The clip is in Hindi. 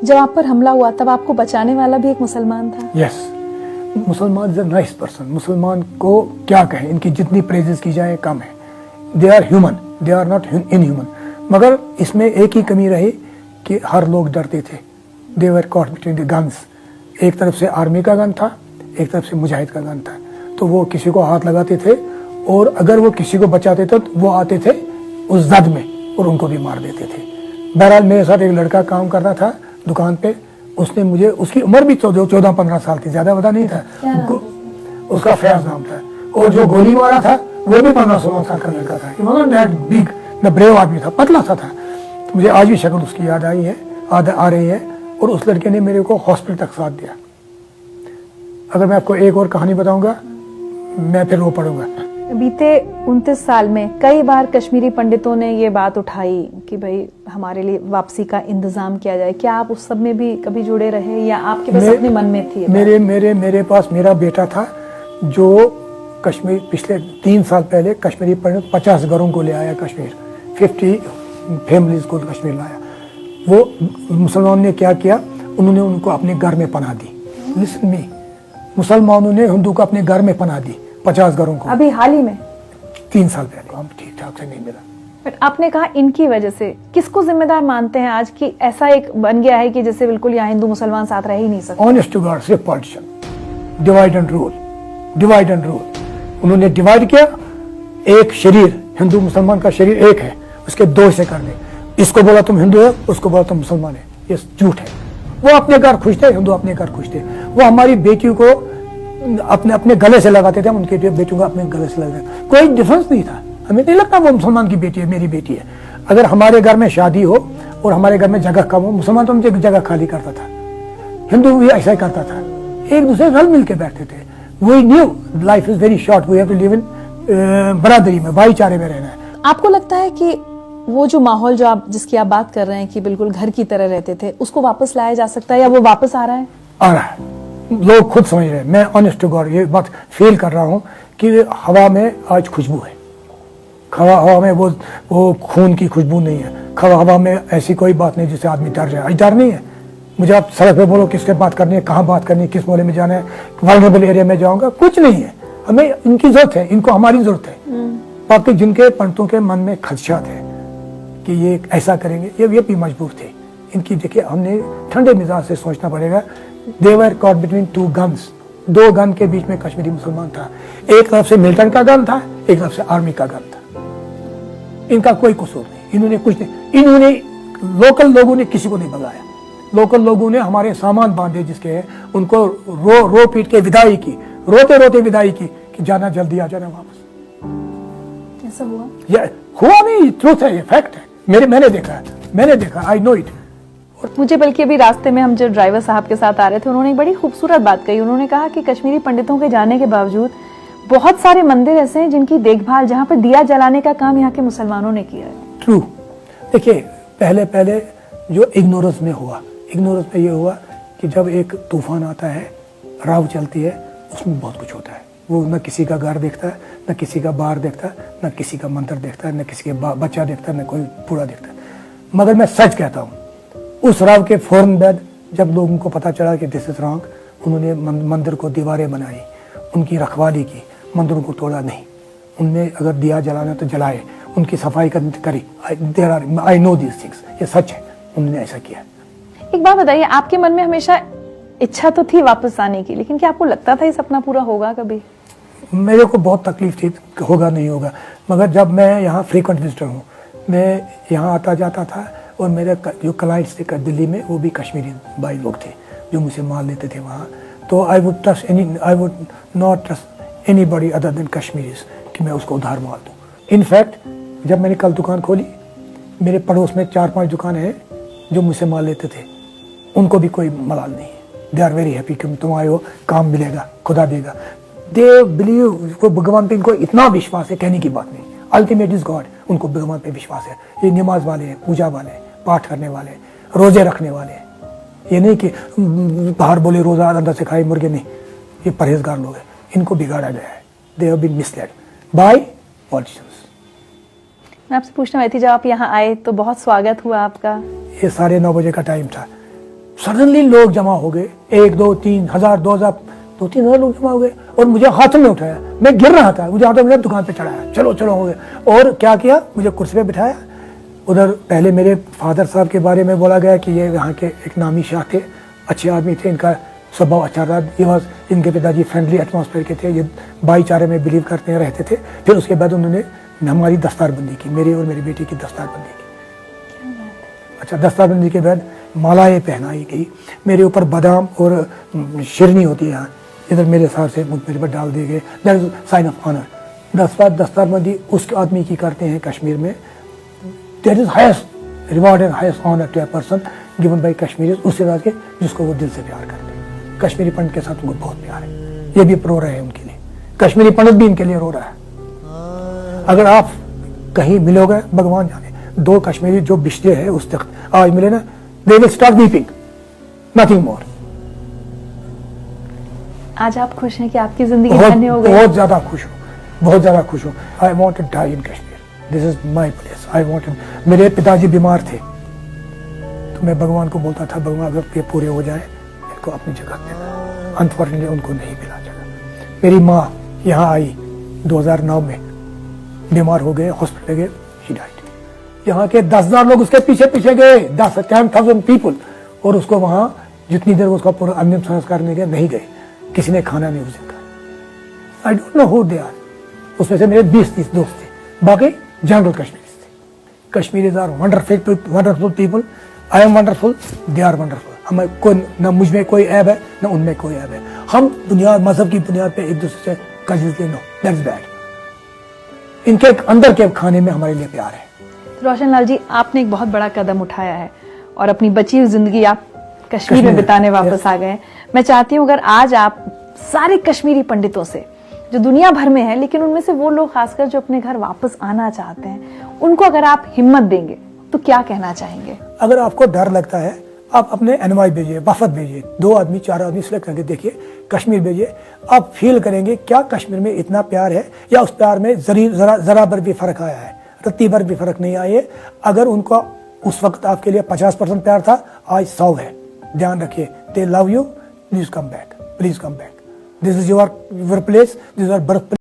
जब आप पर हमला हुआ तब आपको बचाने वाला भी एक मुसलमान था? यस, मुसलमान इज अ नाइस पर्सन। मुसलमान को क्या कहें, इनकी जितनी प्रेजेस की जाए कम है। They are human, they are not inhuman. मगर इसमें एक ही कमी रही कि हर लोग डरते थे। They were caught between the guns. एक तरफ से आर्मी का गन था, एक तरफ से मुजाहिद का गन था, तो वो किसी को हाथ लगाते थे और अगर वो किसी को बचाते थे तो वो आते थे उस जद में और उनको भी मार देते थे। बहरहाल मेरे साथ एक लड़का काम कर रहा था दुकान पे, उसने मुझे, उसकी उम्र भी 14-15 साल थी, ज्यादा बड़ा नहीं था, उसका फयाज नाम था, और जो गोली मारा था वो भी 15-16 साल का लड़का था। बिग ब्रेव आदमी था, पतला सा था। तो मुझे आज भी शक्ल उसकी याद आई है, आ रही है। और उस लड़के ने मेरे को हॉस्पिटल तक साथ दिया। अगर मैं आपको एक और कहानी बताऊंगा मैं फिर रो पड़ूंगा। बीते 29 साल में कई बार कश्मीरी पंडितों ने ये बात उठाई कि भाई हमारे लिए वापसी का इंतजाम किया जाए। क्या आप उस सब में भी कभी जुड़े रहे या आपके बस अपने मन में थी? मेरे पास मेरा बेटा था जो कश्मीर पिछले 3 साल पहले कश्मीरी पंडित 50 घरों को ले आया कश्मीर, 50 फैमिलीज को कश्मीर लाया। वो मुसलमानों ने क्या किया, उन्होंने उनको अपने घर में पनाह दी। लिसन मी, मुसलमानों ने हिंदू को अपने घर में पनाह दी 50 घरों को। अभी हाल ही में 3 साल पहले हम ठीक ठाक से नहीं मिला। बट आपने कहा इनकी वजह से, किसको जिम्मेदार मानते हैं आज की ऐसा एक बन गया है कि जैसे बिल्कुल यहाँ हिंदू मुसलमान साथ रह ही नहीं सकते? ऑनेस्ट टू गॉड, सिर्फ politician. Divide and rule, divide and rule. उन्होंने डिवाइड किया। एक शरीर, हिंदू मुसलमान का शरीर एक है, उसके 2 हिस्से कर दे। इसको बोला तुम हिंदू है, उसको बोला तुम मुसलमान है, ये झूठ है। वो अपने घर खुश थे, हिंदू अपने घर खुश थे। वो हमारी बेटियों को अपने अपने गले से लगाते थे, उनके बेटियों को अपने गले से लगाते, कोई डिफरेंस नहीं था। हमें नहीं लगता वो मुसलमान की बेटी है, मेरी बेटी है। अगर हमारे घर में शादी हो और हमारे घर में जगह कम हो, मुसलमान तो मुझे जगह खाली करता था, हिंदू भी ऐसा ही करता था। एक दूसरे से मिल के बैठते थे। We knew life is very short, we have to live in बरादरी में, भाईचारे में रहना है। आपको लगता है कि वो जो माहौल जो आप जिसकी आप बात कर रहे हैं कि बिल्कुल घर की तरह रहते थे, उसको वापस लाया जा सकता है या वो वापस आ रहा है? आ रहा है, लोग खुद समझ रहे हैं। मैं ऑनेस्ट टू गॉड ये बात फील कर रहा हूँ कि हवा में आज खुशबू है। हवा में वो खून की खुशबू नहीं है। हवा में ऐसी कोई बात नहीं जिससे आदमी डर जाए। आज डर नहीं है। मुझे आप सड़क पे बोलो किससे बात करनी है, कहाँ बात करनी है, किस मोहल्ले में जाना है, वल्नरेबल एरिया में जाऊंगा, कुछ नहीं है। हमें इनकी जरूरत है, इनको हमारी जरूरत है। बाकी जिनके पंडितों के मन में खदशात है कि ये ऐसा करेंगे, ये भी मजबूर थे। इनकी देखिए, हमने ठंडे मिजाज से सोचना पड़ेगा। They were caught between 2 guns, 2 gun के बीच में कश्मीरी मुसलमान था। एक तरफ से मिलिटेंट का गन था, एक तरफ से आर्मी का गन था। इनका कोई कसूर नहीं, इन्होंने कुछ नहीं। इन्होंने, लोकल लोगों ने किसी को नहीं भगाया। लोकल लोगों ने हमारे सामान बांधे जिसके हैं, उनको रो पीट के विदाई की, रोते रोते विदाई की कि जाना जल्दी आ जाना वापस। ऐसा हुआ? ये हुआ नहीं, ट्रूथ है, ये फैक्ट है। मैंने देखा, आई नो इट। मुझे बल्कि अभी रास्ते में हम जो ड्राइवर साहब के साथ आ रहे थे, उन्होंने एक बड़ी खूबसूरत बात कही। उन्होंने कहा कि कश्मीरी पंडितों के जाने के बावजूद बहुत सारे मंदिर ऐसे हैं जिनकी देखभाल, जहाँ पर दिया जलाने का काम यहाँ के मुसलमानों ने किया है। ट्रू। देखिए, पहले जो इग्नोरेंस में ये हुआ कि जब एक तूफान आता है, राव चलती है, उसमें बहुत कुछ होता है। वो न किसी का घर देखता है, न किसी का बाहर देखता है, न किसी का मंदिर देखता है, न किसी का बच्चा देखता है, न कोई बूढ़ा देखता है। मगर मैं सच कहता हूँ, उस राव के फौरन बाद जब लोगों को पता चला कि दिस इज रॉन्ग, उन्होंने मंदिर को दीवारें बनाई, उनकी रखवाली की, मंदिरों को तोड़ा नहीं। उनमें अगर दिया जलाना तो जलाए, उनकी सफाई करी। आई नो दिस थिंग्स, ये सच है, उन्होंने ऐसा किया। एक बात बताइए, आपके मन में हमेशा इच्छा तो थी वापस आने की, लेकिन क्या आपको लगता था ये सपना पूरा होगा कभी? मेरे को बहुत तकलीफ थी, होगा नहीं होगा। मगर जब मैं यहाँ फ्रीक्वेंट विजिटर हूँ, मैं यहाँ आता जाता था, और मेरे जो क्लाइंट्स थे दिल्ली में, वो भी कश्मीरी भाई लोग थे जो मुझे माल लेते थे वहाँ। तो I would not trust anybody other than Kashmiris कि मैं उसको उधार माल दूँ। इनफैक्ट जब मैंने कल दुकान खोली, मेरे पड़ोस में 4-5 दुकानें हैं जो मुझसे माल लेते थे, उनको भी कोई मलाल नहीं है। दे आर वेरी हैप्पी कि तुम आए हो, काम मिलेगा, खुदा देगा। दे बिलीव, को भगवान पे इनको इतना विश्वास है, कहने की बात नहीं। अल्टीमेट इज गॉड, उनको भगवान पे विश्वास है। ये नमाज वाले हैं, पूजा वाले, पाठ करने वाले, रोजे रखने वाले। ये नहीं कि बाहर बोले रोजा अंदर से खाए मुर्गे, नहीं। ये परहेजगार लोग हैं, इनको बिगाड़ा गया है। They have been misled by politicians. मैं आपसे पूछना चाहती थी, जब आप यहाँ आए तो बहुत स्वागत हुआ आपका। ये 9:30 बजे का टाइम था, सडनली लोग जमा हो गए, 1 2 3 हजार 2,000 2-3 हजार लोग जमा हो गए और मुझे हाथ में उठाया। मैं गिर रहा था, मुझे हाथों में दुकान पे चढ़ाया, चलो चलो हो गए। और क्या किया, मुझे कुर्सी पे बिठाया। उधर पहले मेरे फादर साहब के बारे में बोला गया कि ये यहाँ के एक नामी शाह थे, अच्छे आदमी थे, इनका स्वभाव अच्छा रहा। ये बस इनके पिताजी फ्रेंडली एटमॉस्फेयर के थे, ये भाईचारे में बिलीव करते रहते थे। फिर उसके बाद उन्होंने हमारी दस्तारबंदी की, मेरी और मेरी बेटी की दस्तारबंदी की। अच्छा, दस्तारबंदी के बाद मालाएं पहनाई गई, मेरे ऊपर बादाम और शिरनी होती है यहाँ, इधर मेरे साथ से मेरे पर डाल दिए गए। That is sign of honour. दस्तारबंदी उस आदमी की करते हैं कश्मीर में, that is highest reward and highest honour to a person given by Kashmiri, उससे बाद के जिसको वो दिल से प्यार करते हैं। कश्मीरी पंडित के साथ उनको बहुत प्यार है, ये भी रो रहे हैं उनके लिए, कश्मीरी पंडित भी इनके लिए रो रहा है। अगर आप कहीं मिलोगे, भगवान जाने, 2 कश्मीरी जो बिछड़े हैं उस तक आज मिले ना, they will start weeping, nothing more. आज आप खुश हैं कि आपकी जिंदगी धन्य हो गई? बहुत ज्यादा खुश हूँ, बहुत ज्यादा खुश हूँ। I want to die in Kashmir, this is my place. I want, मेरे पिताजी बीमार थे तो मैं भगवान को बोलता था, भगवान अगर ये पूरे हो जाए इनको अपनी जगह देना। अनफॉर्चुनेटली उनको नहीं मिला जगह। मेरी माँ यहाँ आई 2009 में, बीमार हो गए, हॉस्पिटल गए, शी डाइड। यहाँ के 10,000 लोग उसके पीछे पीछे गए, 10,000 पीपल, और उसको वहां जितनी देर उसका पूरा अंतिम संस्कार करने गए, नहीं गए, किसी ने खाना नहीं उस दिन का। I don't know who they are. उसमें से मेरे 20-30 दोस्त थे, बाकी जनरल कश्मीरीज थे। Kashmiris are wonderful people. I am wonderful, they are wonderful. हमें कोई, न मुझ में कोई ऐब है न उनमें कोई ऐब है। हम बुनियाद, मजहब की बुनियाद पे एक दूसरे से कजिए, नो दैट्स बैड। इनके अंदर के खाने में हमारे लिए प्यार है। रोशन लाल जी, आपने एक बहुत बड़ा कदम उठाया है और अपनी बची हुई जिंदगी आप कश्मीर में बिताने वापस आ गए हैं। मैं चाहती हूँ अगर आज आप सारे कश्मीरी पंडितों से जो दुनिया भर में है, लेकिन उनमें से वो लोग खासकर जो अपने घर वापस आना चाहते हैं, उनको अगर आप हिम्मत देंगे तो क्या कहना चाहेंगे? अगर आपको डर लगता है, आप अपने एनवाई भेजिए, वफद भेजिए, 2 आदमी 4 आदमी सिलेक्ट करके देखिए, कश्मीर भेजिए। आप फील करेंगे क्या कश्मीर में इतना प्यार है, या उस प्यार में जरा भर भी फर्क आया है, रत्ती भर भी फर्क नहीं आया है। अगर उनका उस वक्त आपके लिए 50% प्यार था, आज 100 है। ध्यान रखिए, दे love you, please come back, please come back. This is your place, this is your birth.